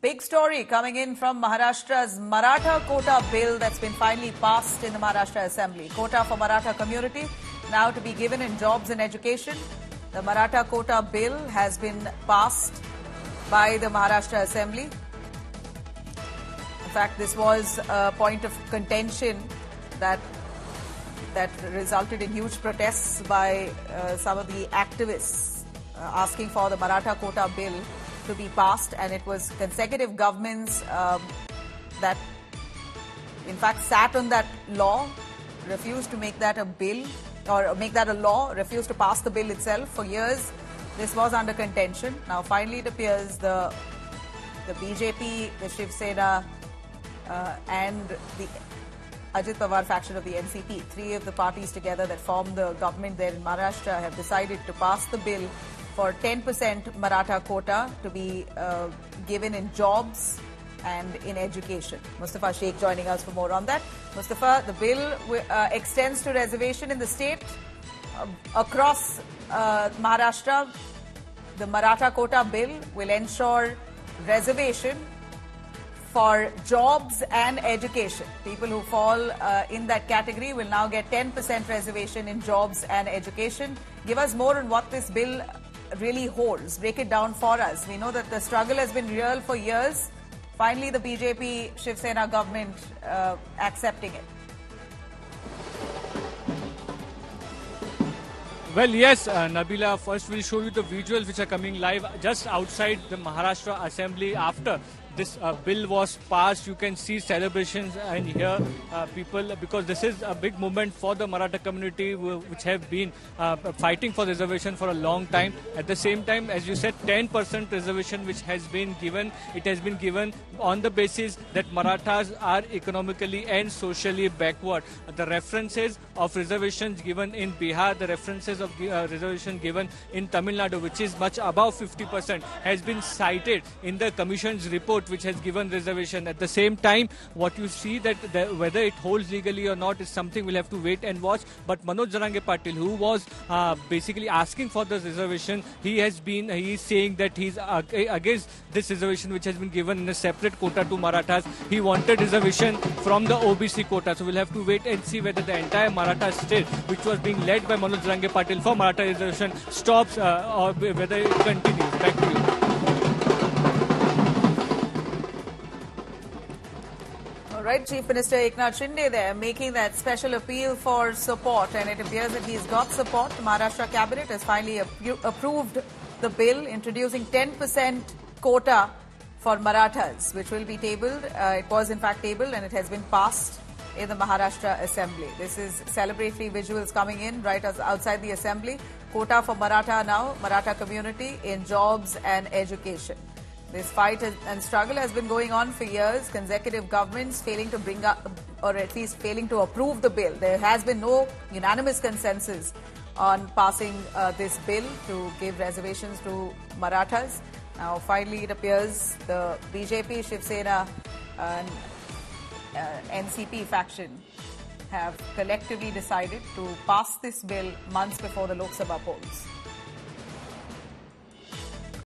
Big story coming in from Maharashtra's Maratha Quota Bill that's been finally passed in the Maharashtra Assembly. Quota for Maratha community now to be given in jobs and education. The Maratha Quota Bill has been passed by the Maharashtra Assembly. In fact, this was a point of contention that resulted in huge protests by some of the activists asking for the Maratha Quota Bill to be passed, and it was consecutive governments that in fact sat on that law, refused to make that a bill or make that a law, refused to pass the bill itself. For years this was under contention. Now finally it appears the BJP, the Shiv Sena and the Ajit Pawar faction of the NCP, three of the parties together that form the government there in Maharashtra, have decided to pass the bill for 10% Maratha quota to be given in jobs and in education. Mustafa Sheikh joining us for more on that. Mustafa, the bill extends to reservation in the state across Maharashtra. The Maratha Quota Bill will ensure reservation for jobs and education. People who fall in that category will now get 10% reservation in jobs and education. Give us more on what this bill really holds. Break it down for us. We know that the struggle has been real for years. Finally, the BJP Shiv Sena government accepting it. Well, yes, Nabila, first we'll show you the visuals which are coming live just outside the Maharashtra Assembly after this bill was passed. You can see celebrations and hear people, because this is a big movement for the Maratha community which have been fighting for reservation for a long time. At the same time, as you said, 10% reservation which has been given. It has been given on the basis that Marathas are economically and socially backward. The references of reservations given in Bihar, the references of reservation given in Tamil Nadu, which is much above 50%, has been cited in the Commission's report which has given reservation. At the same time, what you see that whether it holds legally or not is something we'll have to wait and watch. But Manoj Jarange Patil, who was basically asking for this reservation, he is saying that he's against this reservation which has been given in a separate quota to Marathas. He wanted reservation from the OBC quota. So we'll have to wait and see whether the entire Maratha state, which was being led by Manoj Jarange Patil for Maratha reservation, stops or whether it continues. Back to you. Right, Chief Minister Eknath Shinde there making that special appeal for support, and it appears that he's got support. The Maharashtra Cabinet has finally approved the bill introducing 10% quota for Marathas, which will be tabled. It was in fact tabled and it has been passed in the Maharashtra Assembly. This is celebratory visuals coming in right outside the Assembly. Quota for Maratha now, Maratha community in jobs and education. This fight and struggle has been going on for years. Consecutive governments failing to bring up, or at least failing to approve the bill. There has been no unanimous consensus on passing this bill to give reservations to Marathas. Now, finally, it appears the BJP, Shiv Sena, and NCP faction have collectively decided to pass this bill months before the Lok Sabha polls.